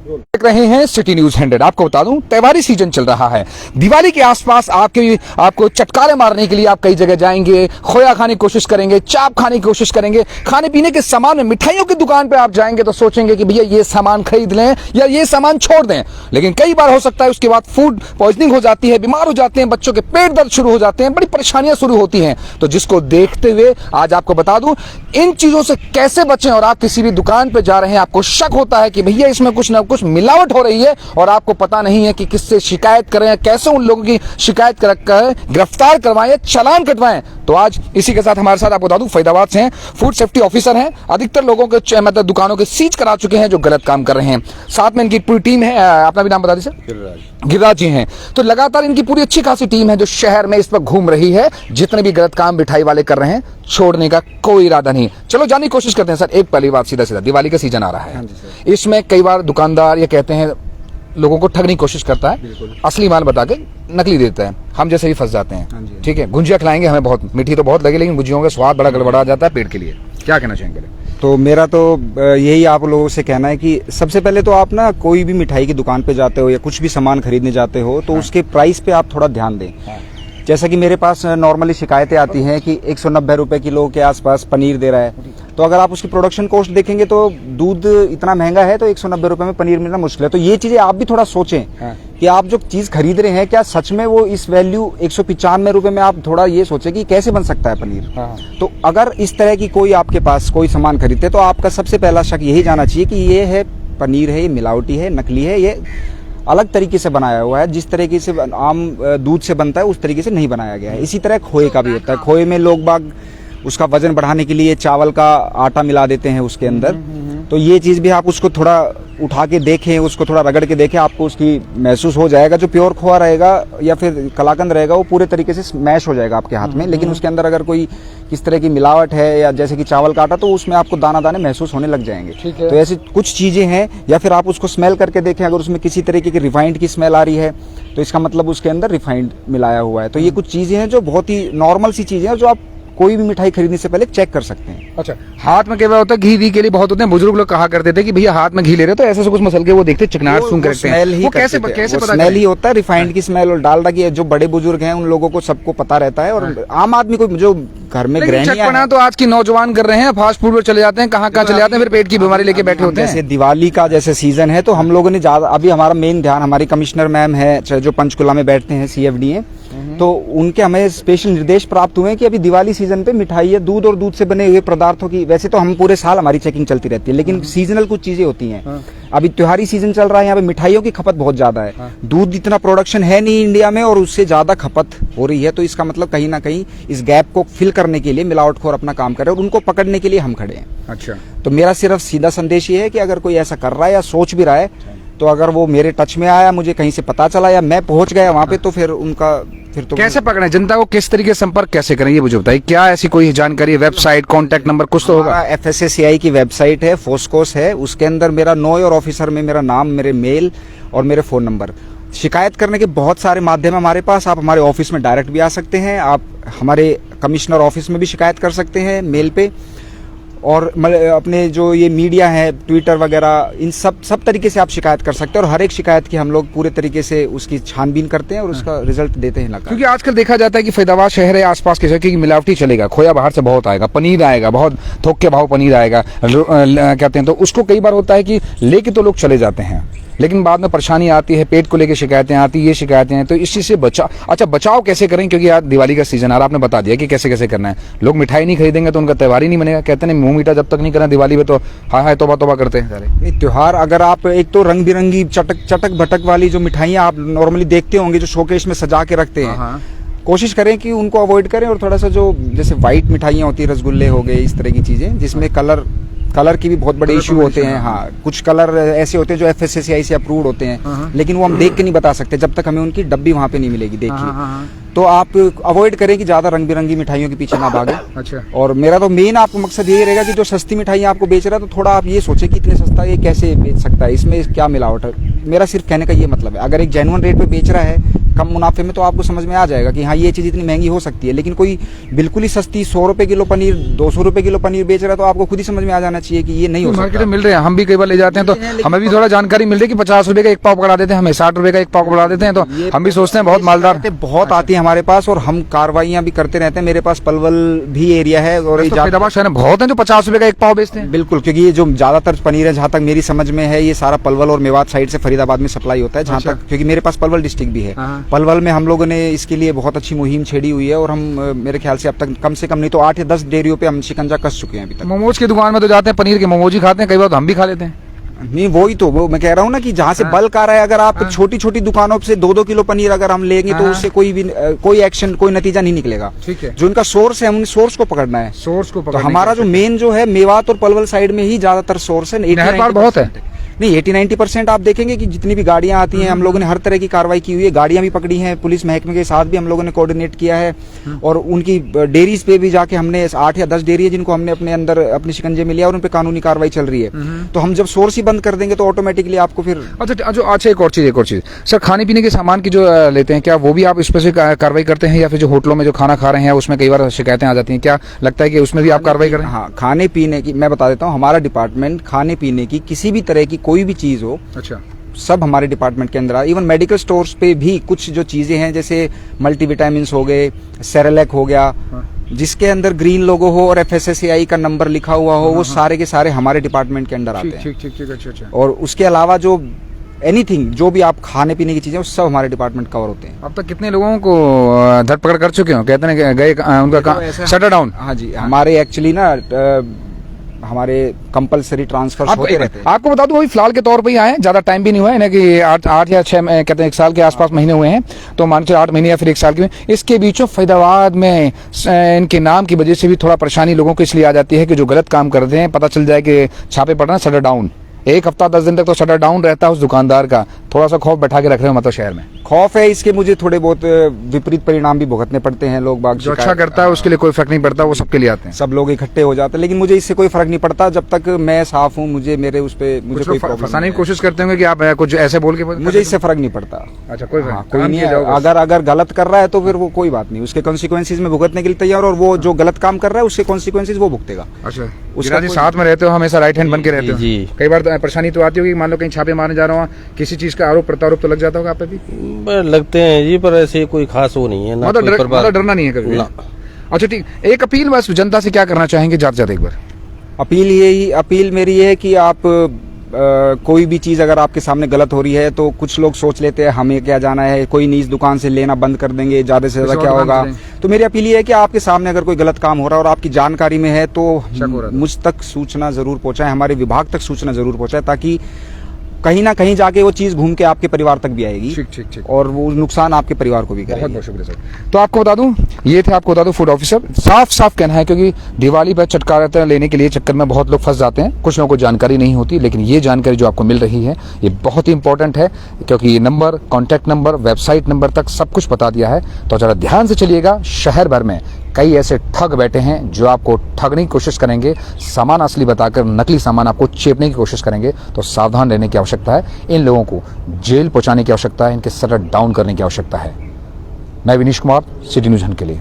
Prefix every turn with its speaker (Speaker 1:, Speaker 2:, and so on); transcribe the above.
Speaker 1: देख रहे हैं सिटी न्यूज 100। आपको बता दूं, त्योहारी सीजन चल रहा है। दिवाली के आसपास आपको चटकारे मारने के लिए आप कई जगह जाएंगे, खोया खाने की कोशिश करेंगे, चाप खाने की कोशिश करेंगे, खाने पीने के सामान में मिठाइयों की दुकान पे आप जाएंगे तो सोचेंगे कि भैया ये सामान खरीद लें या ये सामान छोड़ दें। लेकिन कई बार हो सकता है उसके बाद फूड पॉइजनिंग हो जाती है, बीमार हो जाते हैं, बच्चों के पेट दर्द शुरू हो जाते हैं, बड़ी परेशानियां शुरू होती हैं। तो जिसको देखते हुए आज आपको बता दूं, इन चीजों से कैसे बचें। और आप किसी भी दुकान पे जा रहे हैं, आपको शक होता है कि भैया इसमें कुछ ना कुछ मिलावट हो रही है और आपको पता नहीं है कि किससे शिकायत करें, कैसे उन लोगों की शिकायत कर गिरफ्तार करवाएं, चालान कटवाएं। तो आज इसी के साथ हमारे साथ आपको बता दूं, फरीदाबाद से हैं, फूड सेफ्टी ऑफिसर हैं। अधिकतर लोगों के मतलब दुकानों के सीज करा चुके हैं जो गलत काम कर रहे हैं। साथ में इनकी पूरी टीम है। अपना भी नाम बता दीजिए। गिरिराज जी हैं। तो लगातार इनकी पूरी अच्छी खासी टीम है जो शहर में इस वक्त घूम रही है। जितने भी गलत काम मिठाई वाले कर रहे हैं, छोड़ने का कोई इरादा नहीं। चलो जानने की कोशिश करते हैं। सर, एक पहली बात, सीधा दिवाली का सीजन आ रहा है, इसमें कई बार दुकानदार ये कहते हैं लोगों को ठगने की कोशिश करता है, असली माल बता के नकली देता है। हम जैसे भी फंस जाते हैं। ठीक है, गुंजिया खिलाएंगे, हमें बहुत मीठी तो बहुत लगे, लेकिन गुंजियों का स्वाद बड़ा गड़बड़ा जाता है पेट के लिए। क्या कहना चाहेंगे?
Speaker 2: तो मेरा तो यही आप लोगों से कहना है कि सबसे पहले तो आप ना कोई भी मिठाई की दुकान पे जाते हो या कुछ भी सामान खरीदने जाते हो तो उसके प्राइस पे आप थोड़ा ध्यान दें। जैसा कि मेरे पास नॉर्मली शिकायतें आती हैं कि 190 रुपए किलो के आसपास पनीर दे रहा है। तो अगर आप उसकी प्रोडक्शन कॉस्ट देखेंगे तो दूध इतना महंगा है तो 190 रुपए में पनीर मिलना मुश्किल है। तो ये चीजें आप भी थोड़ा सोचें कि आप जो चीज खरीद रहे हैं क्या सच में वो इस वैल्यू 195 रुपए में, आप थोड़ा ये सोचें कि कैसे बन सकता है पनीर। तो अगर इस तरह की कोई आपके पास कोई सामान खरीदते तो आपका सबसे पहला शक यही जाना चाहिए कि ये है पनीर है, ये मिलावटी है, नकली है, ये अलग तरीके से बनाया हुआ है। जिस तरीके से आम दूध से बनता है उस तरीके से नहीं बनाया गया है। इसी तरह खोए का भी होता है। खोए में लोग बाग उसका वजन बढ़ाने के लिए चावल का आटा मिला देते हैं उसके अंदर। तो ये चीज भी आप उसको थोड़ा उठा के देखें, उसको थोड़ा रगड़ के देखें, आपको उसकी महसूस हो जाएगा। जो प्योर खोआ रहेगा या फिर कलाकंद रहेगा वो पूरे तरीके से स्मैश हो जाएगा आपके हाथ में। लेकिन उसके अंदर अगर कोई किस तरह की मिलावट है या जैसे कि चावल का आटा, तो उसमें आपको दाना दाने महसूस होने लग जाएंगे। तो ऐसी कुछ चीजें हैं। या फिर आप उसको स्मेल करके देखें, अगर उसमें किसी तरीके की रिफाइंड की स्मेल आ रही है तो इसका मतलब उसके अंदर रिफाइंड मिलाया हुआ है। तो ये कुछ चीजें हैं जो बहुत ही नॉर्मल सी चीजें हैं जो आप कोई भी मिठाई खरीदने से पहले चेक कर सकते हैं।
Speaker 1: अच्छा, हाथ में क्या होता है, घी के लिए बहुत होते हैं। बुजुर्ग लोग कहा करते थे कि भैया हाथ में घी ले रहे तो ऐसे से कुछ मसल के वो देखते चिकनाहट सूंघ करते हैं। वो कैसे पता
Speaker 2: स्मेल ही होता है, रिफाइंड की स्मेल और डालडा की। जो बड़े बुजुर्ग हैं उन लोगों को सबको पता रहता है। और आम आदमी को जो घर में
Speaker 1: गृहिणियां तो आज की नौजवान कर रहे हैं, फास्ट फूड पर चले जाते हैं, कहाँ चले जाते हैं, फिर पेट की बीमारी लेके बैठे होते हैं।
Speaker 2: जैसे दिवाली का जैसे सीजन है तो हम लोगों ने ज्यादा, अभी हमारा मेन ध्यान, हमारी कमिश्नर मैम है जो पंचकुला में बैठते हैं, CFD, तो उनके हमें स्पेशल निर्देश प्राप्त हुए हैं कि अभी दिवाली सीजन पे मिठाई, दूध और दूध से बने हुए पदार्थों की, वैसे तो हम पूरे साल हमारी चेकिंग चलती रहती है, लेकिन सीजनल कुछ चीजें होती हैं। अभी त्योहारी सीजन चल रहा है, यहाँ पे मिठाइयों की खपत बहुत ज्यादा है। दूध इतना प्रोडक्शन है नहीं इंडिया में और उससे ज्यादा खपत हो रही है। तो इसका मतलब कहीं ना कहीं इस गैप को फिल करने के लिए मिलावटखोर अपना काम करे और उनको पकड़ने के लिए हम खड़े हैं।
Speaker 1: अच्छा,
Speaker 2: तो मेरा सिर्फ सीधा संदेश ये है कि अगर कोई ऐसा कर रहा है या सोच भी रहा है तो अगर वो मेरे टच में आया, मुझे कहीं से पता चला या मैं पहुंच गया वहां पे, तो फिर तो
Speaker 1: कैसे पकड़े, जनता को किस तरीके से संपर्क कैसे करें, ये मुझे बताइए। क्या ऐसी कोई जानकारी, वेबसाइट, कांटेक्ट नंबर कुछ तो होगा?
Speaker 2: FSSAI की वेबसाइट है, फोस्कोस है, उसके अंदर मेरा नो योर ऑफिसर में मेरा नाम, मेरे मेल और मेरे फोन नंबर। शिकायत करने के बहुत सारे माध्यम है हमारे पास। आप हमारे ऑफिस में डायरेक्ट भी आ सकते हैं, आप हमारे कमिश्नर ऑफिस में भी शिकायत कर सकते हैं मेल पे, और अपने जो ये मीडिया है, ट्विटर वगैरह, इन सब तरीके से आप शिकायत कर सकते हैं। और हर एक शिकायत की हम लोग पूरे तरीके से उसकी छानबीन करते हैं और उसका रिजल्ट देते हैं।
Speaker 1: क्योंकि आजकल देखा जाता है कि फरीदाबाद शहर है, आसपास के शहर की मिलावटी चलेगा। खोया बाहर से बहुत आएगा, पनीर आएगा, बहुत थोक के भाव पनीर आएगा, कहते हैं। तो उसको कई बार होता है कि लेके तो लोग चले जाते हैं, लेकिन बाद में परेशानी आती है, पेट को लेकर शिकायतें आती है, ये शिकायतें हैं। तो इस चीज से बचाव कैसे करें? क्योंकि आज दिवाली का सीजन आ रहा है, आपने बता दिया कि कैसे कैसे करना है। लोग मिठाई नहीं खरीदेंगे तो उनका त्योहार ही नहीं बनेगा। कहते हैं मुंह मीठा जब तक नहीं करना दिवाली में, तो हाय तौबा तौबा करते हैं सारे।
Speaker 2: त्योहार अगर आप एक तो रंग बिरंगी चटक भटक वाली जो मिठाइयाँ आप नॉर्मली देखते होंगे जो शोकेस में सजा के रखते हैं, कोशिश करें कि उनको अवॉइड करें। और थोड़ा सा जो जैसे व्हाइट मिठाइयाँ होती है, रसगुल्ले हो गए, इस तरह की चीजें जिसमें कलर की भी बहुत बड़े इश्यू होते हैं। हाँ, कुछ कलर ऐसे होते हैं जो FSSAI से अप्रूव्ड होते हैं, लेकिन वो हम देख के नहीं बता सकते जब तक हमें उनकी डब्बी वहाँ पे नहीं मिलेगी। देखिए, तो आप अवॉइड करें कि ज्यादा रंग बिरंगी मिठाइयों के पीछे ना भागे।
Speaker 1: अच्छा,
Speaker 2: और मेरा तो मेन आपको मकसद यही रहेगा कि जो सस्ती मिठाइयाँ आपको बेच रहा है तो थोड़ा आप ये सोचे कि इतने सस्ता ये कैसे बेच सकता है, इसमें क्या मिलावट है। मेरा सिर्फ कहने का ये मतलब है, अगर एक जेन्युइन रेट पे बेच रहा है कम मुनाफे में, तो आपको समझ में आ जाएगा कि हाँ ये चीज़ इतनी महंगी हो सकती है। लेकिन कोई बिल्कुल ही सस्ती 100 रुपये किलो पनीर, 200 रुपये किलो पनीर बेच रहा है, तो आपको खुद ही समझ में आ जाना चाहिए कि ये नहीं हो
Speaker 1: मार्केट
Speaker 2: सकता।
Speaker 1: में मिल रहे हैं, हम भी कई बार ले जाते हैं तो हमें भी थोड़ा जानकारी मिल रही है कि 50 रुपए का एक पाव पकड़ा देते हैं, हमें 60 रुपए का एक पाव पकड़ा देते हैं, तो हम भी सोचते हैं बहुत मालदार।
Speaker 2: बहुत आती है हमारे पास और हम कार्रवाइयाँ भी करते रहते हैं। मेरे पास पलवल भी एरिया है और ये
Speaker 1: फरीदाबाद शहर में बहुत हैं जो 50 रुपए का एक पाव बेचते हैं।
Speaker 2: बिल्कुल, क्योंकि ये जो ज्यादातर पनीर है, जहाँ तक मेरी समझ में है, ये सारा पलवल और मेवात साइड से फरीदाबाद में सप्लाई होता है, जहाँ
Speaker 1: अच्छा।
Speaker 2: तक, क्योंकि मेरे पास पलवल डिस्ट्रिक्ट भी है।
Speaker 1: हाँ।
Speaker 2: पलवल में हम लोगों ने इसके लिए बहुत अच्छी मुहिम छेड़ी हुई है और हम मेरे ख्याल से अब तक कम से कम नहीं तो 8 या 10 डेयरियों पे हम शिकंजा कस चुके हैं अभी तक।
Speaker 1: मोमोज की दुकान में तो जाते हैं, पनीर के मोमोज ही खाते हैं, कई बार तो हम भी खा लेते हैं।
Speaker 2: नहीं, वही तो वो मैं कह रहा हूँ ना कि जहाँ से बल्क आ रहा है, अगर आप छोटी छोटी दुकानों से 2-2 किलो पनीर अगर हम लेंगे तो उससे कोई एक्शन, कोई नतीजा नहीं निकलेगा।
Speaker 1: ठीक है।
Speaker 2: जो इनका सोर्स है, हमने सोर्स को पकड़ना है।
Speaker 1: सोर्स को
Speaker 2: तो हमारा जो मेन जो है मेवात और पलवल साइड में ही ज्यादातर सोर्स है।
Speaker 1: नहर पार बहुत है।
Speaker 2: नहीं, 80-90% आप देखेंगे कि जितनी भी गाड़ियां आती हैं, हम लोगों ने हर तरह की कार्रवाई की हुई है। गाड़ियां भी पकड़ी हैं, पुलिस महकमे के साथ भी हम लोगों ने कोऑर्डिनेट किया है और उनकी डेयरीज पे भी जाके हमने 8 या 10 डेयरी है जिनको हमने अपने अंदर अपने शिकंजे में लिया और उन पे कानूनी कार्रवाई चल रही है। तो हम जब सोर्स ही बंद कर देंगे तो ऑटोमेटिकली आपको फिर
Speaker 1: अच्छा एक और चीज सर, खाने पीने के सामान की जो लेते हैं, क्या वो भी आप इस पर से कार्रवाई करते हैं, या फिर जो होटलों में जो खाना खा रहे हैं उसमें कई बार शिकायतें आ जाती हैं, क्या लगता है कि उसमें भी आप कार्रवाई करें?
Speaker 2: हाँ, खाने पीने की मैं बता देता हूँ, हमारा डिपार्टमेंट खाने पीने की किसी भी तरह की कोई भी चीज हो,
Speaker 1: अच्छा,
Speaker 2: सब हमारे डिपार्टमेंट के अंदर। इवन मेडिकल स्टोर्स पे भी कुछ जो चीजें हैं, जैसे मल्टीविटामिन्स हो गए, सेरेलैक हो गया, जिसके अंदर ग्रीन लोगो हो और FSSAI का नंबर लिखा हुआ हो, वो सारे के सारे हमारे डिपार्टमेंट के अंदर आते हैं।
Speaker 1: ठीक, अच्छा।
Speaker 2: और उसके अलावा जो एनीथिंग, जो भी आप खाने पीने की चीजें, वो सब हमारे डिपार्टमेंट कवर होते हैं।
Speaker 1: अब तक कितने लोगों को धरपकड़ कर चुके हो? कहते हैं गए उनका शटर डाउन।
Speaker 2: हाँ जी, हमारे एक्चुअली ना हमारे कंपलसरी ट्रांसफर होते रहते हैं।
Speaker 1: आपको बता दूं, वही फिलहाल के तौर पे ही आए हैं, ज्यादा टाइम भी नहीं हुआ है, कि 8 या 6 कहते हैं 1 साल के आसपास महीने हुए हैं, तो मान के 8 महीने या फिर 1 साल के। इसके बीचों फरीदाबाद में इनके नाम की वजह से भी थोड़ा परेशानी लोगों को इसलिए आ जाती है कि जो गलत काम करते हैं, पता चल जाए कि छापे पड़ रहे हैं, शटर डाउन। 1 हफ्ता 10 दिन तक तो शटर डाउन रहता है उस दुकानदार का। थोड़ा सा खौफ बैठा के रख रहे हो मतलब शहर में?
Speaker 2: खौफ है, इसके मुझे थोड़े बहुत विपरीत परिणाम भी भुगतने पड़ते हैं। लोग बाग
Speaker 1: जो अच्छा करता है उसके लिए कोई फर्क नहीं पड़ता, वो सबके लिए आते हैं,
Speaker 2: सब लोग इकट्ठे हो जाते हैं, लेकिन मुझे इससे कोई फर्क नहीं पड़ता जब तक मैं साफ हूँ। मुझे मेरे उस पे मुझे कोई
Speaker 1: फंसाने की कोशिश करते होंगे कि आप कुछ ऐसे बोल के,
Speaker 2: मुझे इससे फर्क नहीं पड़ता।
Speaker 1: अच्छा, कोई
Speaker 2: कोई नहीं है। अगर गलत कर रहा है तो फिर वो कोई बात नहीं, उसके कॉन्सिक्वेंसेज में भुगतने के लिए तैयार, और वो जो गलत काम कर रहा है उसके कॉन्सिक्वेंसेज वो भुगतेगा।
Speaker 1: अच्छा, उसका साथ में रहते हो, हमेशा राइट हैंड बन के रहते हो। कई बार परेशानी तो आती होगी, मान लो कहीं छापे मारने जा रहा हूँ, किसी चीज का आरोप प्रत्यारोप तो लग जाता होगा आप पे भी?
Speaker 3: लगते हैं जी, पर ऐसे कोई खास वो नहीं है ना,
Speaker 1: मतलब डरना नहीं है कभी? अच्छा ठीक, एक अपील बस जनता से क्या करना चाहेंगे ज्यादा एक बार?
Speaker 2: अपील मेरी ये है कि आप कोई भी चीज अगर आपके सामने गलत हो रही है तो कुछ लोग सोच लेते हैं हमें क्या जाना है, कोई नहीं, इस दुकान से लेना बंद कर देंगे, ज्यादा से ज्यादा क्या होगा। तो मेरी अपील ये है कि आपके सामने अगर कोई गलत काम हो रहा है और आपकी जानकारी में है तो मुझ तक सूचना जरूर पहुंचाएं, हमारे विभाग तक सूचना जरूर पहुंचाएं, ताकि कहीं ना कहीं जाके वो चीज घूम के आपके परिवार तक भी आएगी। ठीक। और वो नुकसान आपके परिवार को भी करेगी।
Speaker 1: बहुत बहुत शुक्रिया सर। तो आपको बता दूं, ये थे आपको बता दूं फूड ऑफिसर। साफ कहना है, क्योंकि दिवाली पर चटकारा लेने के लिए चक्कर में बहुत लोग फंस जाते हैं, कुछ लोगों को जानकारी नहीं होती, लेकिन ये जानकारी जो आपको मिल रही है ये बहुत ही इंपॉर्टेंट है, क्योंकि ये number, contact number, website number तक सब कुछ बता दिया है। तो जरा ध्यान से चलिएगा, शहर भर में कई ऐसे ठग बैठे हैं जो आपको ठगने की कोशिश करेंगे, सामान असली बताकर नकली सामान आपको चेपने की कोशिश करेंगे। तो सावधान रहने की आवश्यकता है, इन लोगों को जेल पहुंचाने की आवश्यकता है, इनके शटर डाउन करने की आवश्यकता है। मैं विनीश कुमार, सिटी न्यूज़ के लिए।